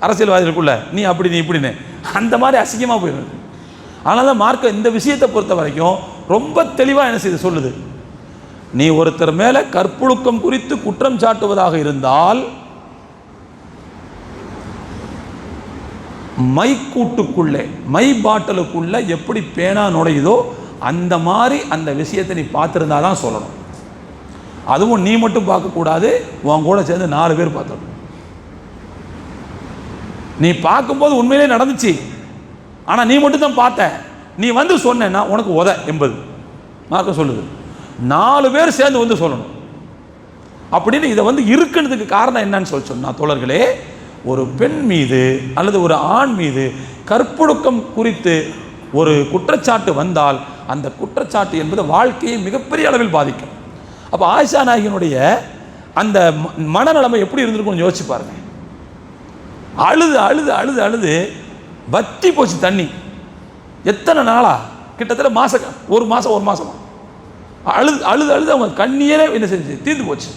அரசியல்வாதிகளுக்குள்ள நீ அப்படி நீ இப்படின்னு, அந்த மாதிரி அசிங்கமாக போயிடுது. அதனால தான் மார்க்க இந்த விஷயத்தை பொறுத்த வரைக்கும் ரொம்ப தெளிவாக என்ன செய்து சொல்லுது, நீ ஒருத்தர் மேலே கற்பொழுக்கம் குறித்து குற்றம் சாட்டுவதாக இருந்தால் மை கூட்டுக்குள்ளே, மை பாட்டலுக்குள்ளே எப்படி பேனா நுழையுதோ அந்த மாதிரி அந்த விஷயத்தை நீ பார்த்துருந்தா தான் சொல்லணும். அதுவும் நீ மட்டும் பார்க்கக்கூடாது, உன் கூட சேர்ந்து 4 பேர் பார்த்துடணும். நீ பார்க்கும்போது உண்மையிலே நடந்துச்சு, ஆனால் நீ மட்டும் தான் பார்த்த, நீ வந்து சொன்னா உனக்கு உத 80 மார்க்க சொல்லுது. 4 பேர் சேர்ந்து சொல்லணும் அப்படின்னு. இதை இருக்குன்றதுக்கு காரணம் என்னன்னு சொன்னா தோழர்களே, ஒரு பெண் மீது அல்லது ஒரு ஆண் மீது கற்பொழுக்கம் குறித்து ஒரு குற்றச்சாட்டு வந்தால் அந்த குற்றச்சாட்டு என்பது வாழ்க்கையை மிகப்பெரிய அளவில் பாதிக்கும். அப்போ ஆயிஷா நாயகியினுடைய அந்த மனநிலைமை எப்படி இருந்திருக்கும்னு யோசிச்சு பாருங்க. அழுது அழுது அழுது அழுது வத்தி போச்சு தண்ணி. எத்தனை நாளா, கிட்டத்தட்ட ஒரு மாசமா அழுது அழுது அழுது அவங்க கண்ணீரே என்ன செஞ்சு தீர்ந்து போச்சு.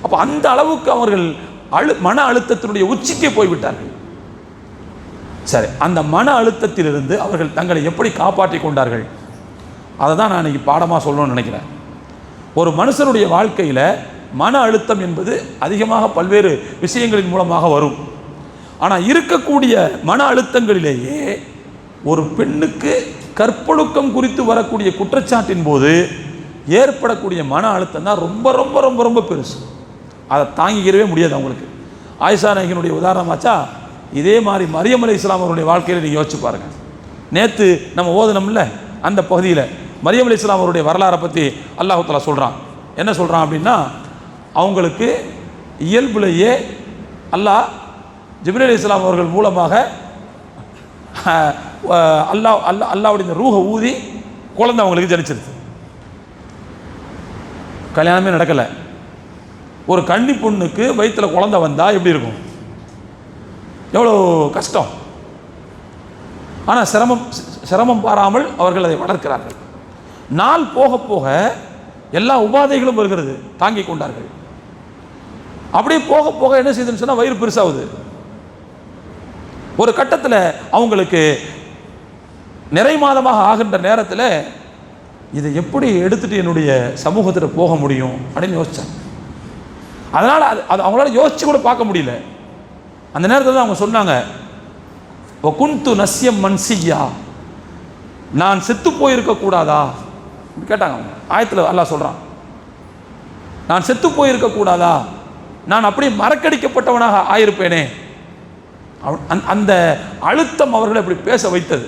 அப்போ அந்த அளவுக்கு அவர்கள் மன அழுத்தத்தினுடைய உச்சிக்கே போய்விட்டார்கள். சரி, அந்த மன அழுத்தத்திலிருந்து அவர்கள் தங்களை எப்படி காப்பாற்றி கொண்டார்கள், அதை தான் நான் இன்னைக்கு பாடமாக சொல்லணும்னு நினைக்கிறேன். ஒரு மனுஷனுடைய வாழ்க்கையில் மன அழுத்தம் என்பது அதிகமாக பல்வேறு விஷயங்களின் மூலமாக வரும். ஆனால் இருக்கக்கூடிய மன அழுத்தங்களிலேயே ஒரு பெண்ணுக்கு கற்பொழுக்கம் குறித்து வரக்கூடிய குற்றச்சாட்டின் போது ஏற்படக்கூடிய மன அழுத்தம் தான் ரொம்ப ரொம்ப ரொம்ப ரொம்ப பெருசு. அதை தாங்கிக்கிறவே முடியாது அவங்களுக்கு. ஆயிஷா நாயகியினுடைய உதாரணமாச்சா, இதே மாதிரி மரியம் அலைஹிஸ்ஸலாம் அவருடைய வாழ்க்கையில் நீங்கள் யோசிச்சு பாருங்கள். நேற்று நம்ம ஓதனம்ல அந்த பகுதியில் மரியம் அலைஹிஸ்ஸலாம் அவருடைய வரலாறை பற்றி அல்லாஹ் தஆலா சொல்கிறான். என்ன சொல்கிறான் அப்படின்னா, அவங்களுக்கு இயல்புலேயே ஜிப்ரீல் அலைஹிஸ்ஸலாம் அவர்கள் மூலமாக அல்லாஹ்வுடைய ரூஹை ஊதி குழந்தை அவங்களுக்கு ஜனிச்சிருது. கல்யாணமே நடக்கலை. ஒரு கன்னி பொண்ணுக்கு வயிற்றில் குழந்தை வந்தால் எப்படி இருக்கும், எவ்வளோ கஷ்டம். ஆனால் சிரமம் பாராமல் அவர்கள் அதை வளர்க்கிறார்கள். நாள் போக போக எல்லா உபாதைகளும் வருகிறது, தாங்கிக் கொண்டார்கள். அப்படியே போக போக என்ன செய்யுதுன்னு சொன்னால் வயிறு பெருசாகுது. ஒரு கட்டத்தில் அவங்களுக்கு நிறை மாதமாக ஆகின்ற நேரத்தில் இதை எப்படி எடுத்துகிட்டு என்னுடைய சமூகத்தில் போக முடியும் அப்படின்னு யோசித்தாங்க. அதனால் அது அவங்களால யோசித்து கூட பார்க்க முடியல. அந்த நேரத்தில் தான் அவங்க சொன்னாங்க, குந்து நஸ்யம் மன்சியா, நான் செத்து போயிருக்கக்கூடாதா கேட்டாங்க. அவங்க ஆயத்தில் அல்லாஹ் சொல்கிறான், நான் செத்து போயிருக்கக்கூடாதா, நான் அப்படியே மறக்கடிக்கப்பட்டவனாக ஆயிருப்பேனே. அந்த அழுத்தம் அவர்களை அப்படி பேச வைத்தது.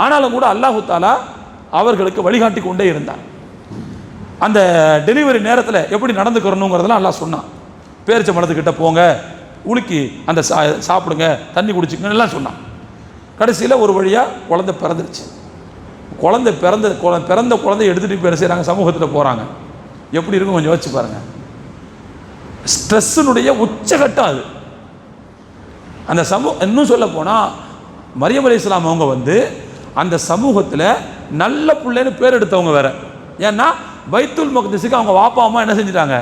ஆனாலும் கூட அல்லாஹு தஆலா அவர்களுக்கு வழிகாட்டி கொண்டே இருந்தார். அந்த டெலிவரி நேரத்தில் எப்படி நடந்துக்கிறணுங்கிறதெல்லாம் அல்லாஹ் சொன்னான். பேரிச்ச மரத்துக்கிட்ட போங்க, உலுக்கி அந்த சாப்பிடுங்க, தண்ணி குடிச்சுக்கன்னு எல்லாம் சொன்னான். கடைசியில் ஒரு வழியாக குழந்தை பிறந்துருச்சு. பிறந்த குழந்தை எடுத்துகிட்டு பேர் செய்கிறாங்க, சமூகத்தில் போகிறாங்க. எப்படி இருக்கும் கொஞ்சம் யோசிச்சு பாருங்கள். ஸ்ட்ரெஸ்ஸினுடைய உச்சகட்டம் அது. அந்த இன்னும் சொல்ல போனால் மரியம் அலைஹிஸ்ஸலாம் அவங்க அந்த சமூகத்தில் நல்ல பிள்ளைன்னு பேர் எடுத்தவங்க வேற. ஏன்னா பைத்துல் மக்திஸுக்கு அவங்க வாப்பா அம்மா என்ன செஞ்சிட்டாங்க,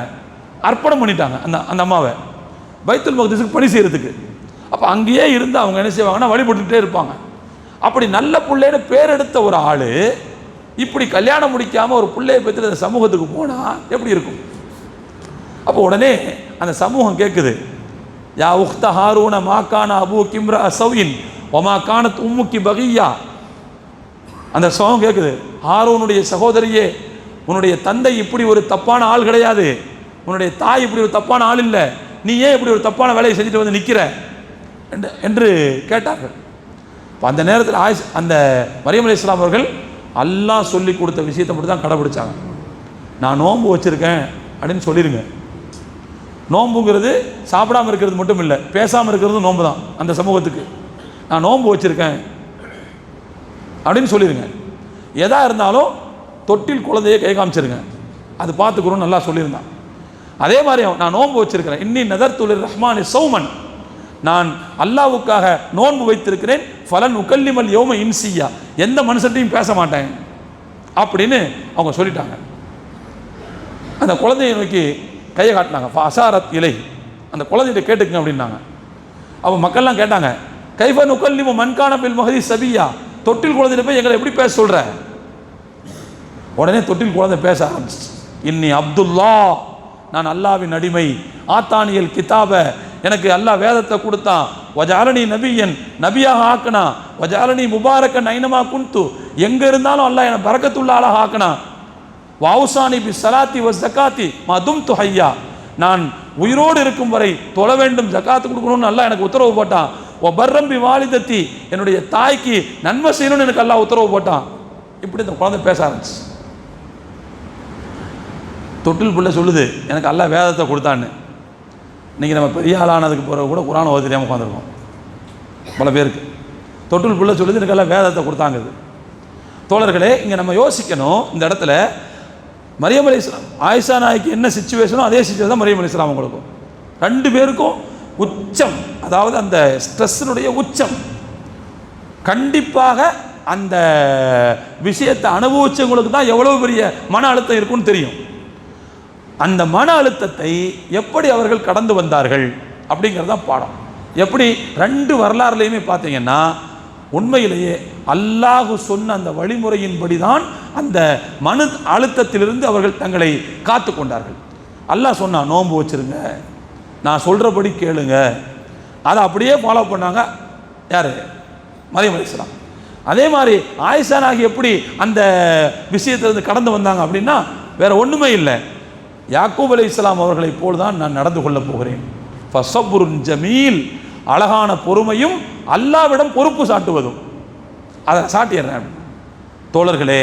அர்ப்பணம் பண்ணிட்டாங்க அந்த அம்மாவை பைத்துல் மக்திஸுக்கு பணி செய்கிறதுக்கு. அப்போ அங்கேயே இருந்து அவங்க என்ன செய்வாங்கன்னா வழிபட்டுக்கிட்டே இருப்பாங்க. அப்படி நல்ல பிள்ளைன்னு பேர் எடுத்த ஒரு ஆள் இப்படி கல்யாணம் முடிக்காமல் ஒரு பிள்ளையை பெற்று அந்த சமூகத்துக்கு போனால் எப்படி இருக்கும்? அப்போ உடனே அந்த சமூகம் கேட்குது, யா உக்த ஹாரூன மாக்கான அபூ கிம்ரா அசௌயின் ஒமா கானத் உம்முக்கி பகியா. அந்த சமூகம் கேட்குது, ஹாரூனுடைய சகோதரியே, உன்னுடைய தந்தை இப்படி ஒரு தப்பான ஆள் கிடையாது, உன்னுடைய தாய் இப்படி ஒரு தப்பான ஆள் இல்லை, நீ ஏன் இப்படி ஒரு தப்பான வேலையை செஞ்சுட்டு வந்து நிற்கிற என்று கேட்டார்கள். இப்போ அந்த நேரத்தில் அந்த மரியம் அலைஹிஸ்ஸலாம் அவர்கள் அல்லாஹ் சொல்லி கொடுத்த விஷயத்தை மட்டும் தான் கடைபிடிச்சாங்க. நான் நோன்பு வச்சுருக்கேன் அப்படின்னு சொல்லிடுங்க. நோன்புங்கிறது சாப்பிடாமல் இருக்கிறது மட்டும் இல்லை, பேசாமல் இருக்கிறது நோன்பு தான். அந்த சமூகத்துக்கு நான் நோன்பு வச்சுருக்கேன் அப்படின்னு சொல்லிடுங்க. எதாக இருந்தாலும் தொட்டில் குழந்தையை கை காமிச்சிருங்க, அது பார்த்துக்கிறோன்னு நல்லா சொல்லியிருந்தான். அதே மாதிரி நான் நோன்பு வச்சிருக்கிறேன், இன்னி நதர்துல் ரஹ்மானி சௌமன், நான் அல்லாவுக்காக நோன்பு வைத்திருக்கிறேன், ஃபலன் உக்கல்லிமல் யௌம இன்சியா, எந்த மனுஷன்ட்டையும் பேச மாட்டேன் அப்படின்னு அவங்க சொல்லிட்டாங்க. அந்த குழந்தையை நோக்கி கையை காட்டினாங்க. அசாரத் இலை, அந்த குழந்தைகிட்ட கேட்டுக்குங்க அப்படின்னாங்க. அப்போ மக்கள்லாம் கேட்டாங்க, கைஃபன் உக்கல்லிமு மன்கான பில் மஹதி சபியா, தொட்டில் குழந்தைகிட்ட போய் எங்களை எப்படி பேச சொல்ற? உடனே தொட்டில் குழந்தை பேச ஆரம்பிச்சு, இன்னி அப்துல்லா, நான் அல்லாவின் அடிமை, ஆத்தானியல் கிதாப, எனக்கு அல்லாஹ் வேதத்தை கொடுத்தான், வஜாலனி நபியன், நபியாக ஆக்கினா, வஜாலனி முபாரக்கன் ஐனமா குன்து, எங்கே இருந்தாலும் அல்லாஹ் என்னை பரக்கத்துள்ள ஆளாக ஆக்கினா, வவுசானி பி சலாத்தி வ ஜக்காத்தி மதும் துஹையா, நான் உயிரோடு இருக்கும் வரை தொழ வேண்டும், ஜக்காத்து கொடுக்கணும்னு அல்லாஹ் எனக்கு உத்தரவு போட்டான். ஓ பர்ரம்பி வாலிதத்தி, என்னுடைய தாய்க்கு நன்மை செய்யணும்னு எனக்கு அல்லாஹ் உத்தரவு போட்டான். இப்படி இந்த குழந்தை பேச ஆரம்பிச்சு. தொட்டில் பிள்ளை சொல்லுது, எனக்கு அல்லாஹ் வேதத்தை கொடுத்தான்னு. இன்றைக்கி நம்ம பெரிய ஆளானதுக்கு பிறகு கூட குரானை ஓத தெரியாமல் உட்காந்துருக்கோம் பல பேருக்கு. தொட்டில் பிள்ளை சொல்லுது, எனக்கு எல்லாம் வேதத்தை கொடுத்தாங்குது. தோழர்களே, இங்கே நம்ம யோசிக்கணும், இந்த இடத்துல மரியம் அலைஹிஸ்ஸலாம் ஆயிஷா நாய்க்கு என்ன சிச்சுவேஷனோ அதே சிச்சுவேஷன் தான் மரியம் அலைஹிஸ்ஸலாம் அவங்களுக்கும். ரெண்டு பேருக்கும் உச்சம், அதாவது அந்த ஸ்ட்ரெஸ்ஸினுடைய உச்சம். கண்டிப்பாக அந்த விஷயத்தை அனுபவிச்சவங்களுக்கு தான் எவ்வளோ பெரிய மன அழுத்தம் இருக்குன்னு தெரியும். அந்த மன அழுத்தத்தை எப்படி அவர்கள் கடந்து வந்தார்கள் அப்படிங்கிறது தான் பாடம். எப்படி ரெண்டு வரலாறுலையுமே பார்த்தீங்கன்னா உண்மையிலேயே அல்லாஹ் சொன்ன அந்த வழிமுறையின்படி தான் அந்த மன அழுத்தத்திலிருந்து அவர்கள் தங்களை காத்து கொண்டார்கள். அல்லாஹ் சொன்னா நோன்பு வச்சிருங்க, நான் சொல்கிறபடி கேளுங்க, அதை அப்படியே ஃபாலோ பண்ணாங்க. யார்? மரியம் அலைஹிஸ்ஸலாம். அதே மாதிரி ஆயிஷா நாயகி எப்படி அந்த விஷயத்திலிருந்து கடந்து வந்தாங்க அப்படின்னா வேற ஒன்றுமே இல்லை. யாக்கூப் அலைஹிஸ்ஸலாம் அவர்களை போல் தான் நான் நடந்து கொள்ளப் போகிறேன். ஃபஸப்ருன் ஜமீல், அழகான பொறுமையும் அல்லாவிடம் பொறுப்பு சாட்டுவதும், அதை சாட்டிடுறேன். தோழர்களே,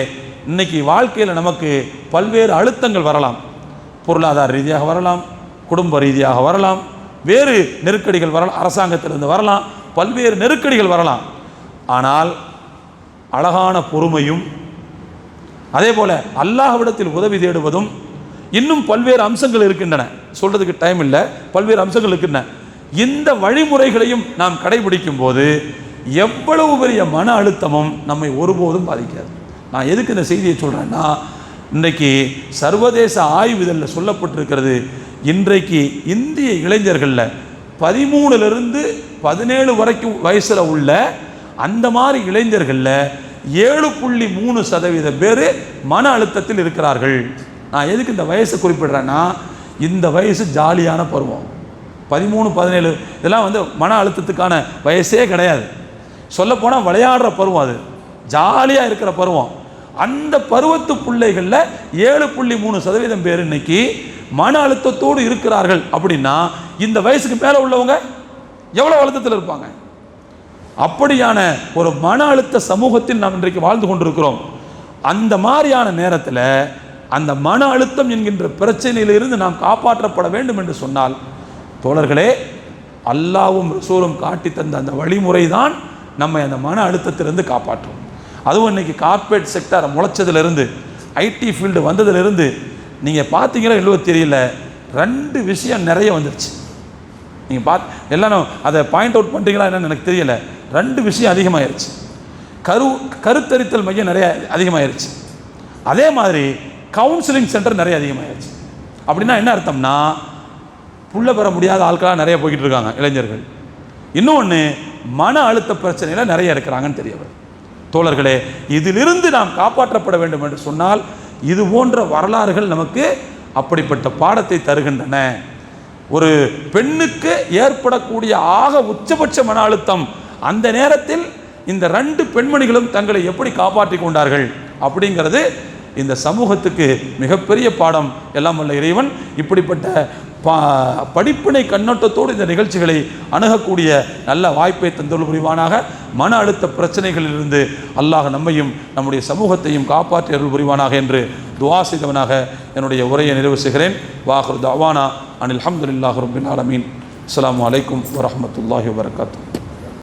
இன்னைக்கு வாழ்க்கையில் நமக்கு பல்வேறு அழுத்தங்கள் வரலாம். பொருளாதார ரீதியாக வரலாம், குடும்ப ரீதியாக வரலாம், வேறு நெருக்கடிகள் வரலாம், அரசாங்கத்திலிருந்து வரலாம், பல்வேறு நெருக்கடிகள் வரலாம். ஆனால் அழகான பொறுமையும் அதே போல அல்லாஹ்விடத்தில் உதவி தேடுவதும் இன்னும் பல்வேறு அம்சங்கள் இருக்கின்றன. சொல்றதுக்கு டைம் இல்லை, பல்வேறு அம்சங்கள் இருக்கின்றன. இந்த வழிமுறைகளையும் நாம் கடைபிடிக்கும் போது எவ்வளவு பெரிய மன அழுத்தமும் நம்மை ஒருபோதும் பாதிக்காது. நான் எதுக்கு இந்த செய்தியை சொல்றேன்னா, இன்றைக்கு சர்வதேச ஆய்வுகளில் சொல்லப்பட்டிருக்கிறது, இன்றைக்கு இந்திய இளைஞர்களில் 13லிருந்து 17 வரைக்கும் வயசில் உள்ள அந்த மாதிரி இளைஞர்களில் 7.3% பேர் மன அழுத்தத்தில் இருக்கிறார்கள். நான் எதுக்கு இந்த வயசை குறிப்பிடுறேன்னா, இந்த வயசு ஜாலியான பருவம். 13, 17 இதெல்லாம் மன அழுத்தத்துக்கான வயசே கிடையாது. சொல்லப்போனால் விளையாடுற பருவம், அது ஜாலியாக இருக்கிற பருவம். அந்த பருவத்து பிள்ளைகளில் 7.3% பேர் இன்னைக்கு மன அழுத்தத்தோடு இருக்கிறார்கள். அப்படின்னா இந்த வயசுக்கு மேலே உள்ளவங்க எவ்வளோ அழுத்தத்தில் இருப்பாங்க? அப்படியான ஒரு மன அழுத்த சமூகத்தில் நாம் இன்றைக்கு வாழ்ந்து கொண்டிருக்கிறோம். அந்த மாதிரியான நேரத்தில் அந்த மன அழுத்தம் என்கின்ற பிரச்சனையிலிருந்து நாம் காப்பாற்றப்பட வேண்டும் என்று சொன்னால், தோழர்களே, அல்லாவும் ரசூலும் காட்டி தந்த அந்த வழிமுறை தான் நம்மை அந்த மன அழுத்தத்திலிருந்து காப்பாற்றும். அதுவும் இன்றைக்கி கார்ப்பரேட் செக்டர் முளைச்சதுலேருந்து, ஐடி ஃபீல்டு வந்ததுலேருந்து நீங்கள் பார்த்தீங்கன்னா இல்லவோ தெரியல, 2 விஷயம் நிறைய வந்துருச்சு. நீங்கள் எல்லாம் அதை பாயிண்ட் அவுட் பண்ணுறீங்களா என்னன்னு எனக்கு தெரியல. 2 விஷயம் அதிகமாகிருச்சு. கருத்தரித்தல் மையம் நிறைய அதிகமாகிருச்சு. அதே மாதிரி கவுன்சிலிங் சென்டர் நிறைய அதிகமாகிருச்சு. அப்படின்னா என்ன அர்த்தம்னா, புள்ள பெற முடியாத ஆட்களாக நிறைய போய்கிட்டு இருக்காங்க இளைஞர்கள். இன்னொன்று, மன அழுத்த பிரச்சனையில் நிறைய இருக்கிறாங்கன்னு தெரிய வரும். தோழர்களே, இதிலிருந்து நாம் காப்பாற்றப்பட வேண்டும் என்று சொன்னால் இது போன்ற வரலாறுகள் நமக்கு அப்படிப்பட்ட பாடத்தை தருகின்றன. ஒரு பெண்ணுக்கு ஏற்படக்கூடிய ஆக உச்சபட்ச மன அழுத்தம், அந்த நேரத்தில் இந்த 2 பெண்மணிகளும் தங்களை எப்படி காப்பாற்றி கொண்டார்கள் அப்படிங்கிறது இந்த சமூகத்துக்கு மிகப்பெரிய பாடம். எல்லாம் வல்ல இறைவன் இப்படிப்பட்ட படிப்பினை கண்ணோட்டத்தோடு இந்த நிகழ்ச்சிகளை அணுகக்கூடிய நல்ல வாய்ப்பை தந்தருள் புரிவானாக. மன அழுத்த பிரச்சனைகளிலிருந்து அல்லாஹ் நம்மையும் நம்முடைய சமூகத்தையும் காப்பாற்றி அருள் புரிவானாக என்று துஆ செய்தவனாக என்னுடைய உரையை நிறைவு செய்கிறேன். வாஹிரு தஅவானா அனில் ஹம்துலில்லாஹி ரப்பில் ஆலமீன். அஸ்ஸலாமு அலைக்கும் வரஹ்மத்துல்லாஹி வபரகாத்துஹு.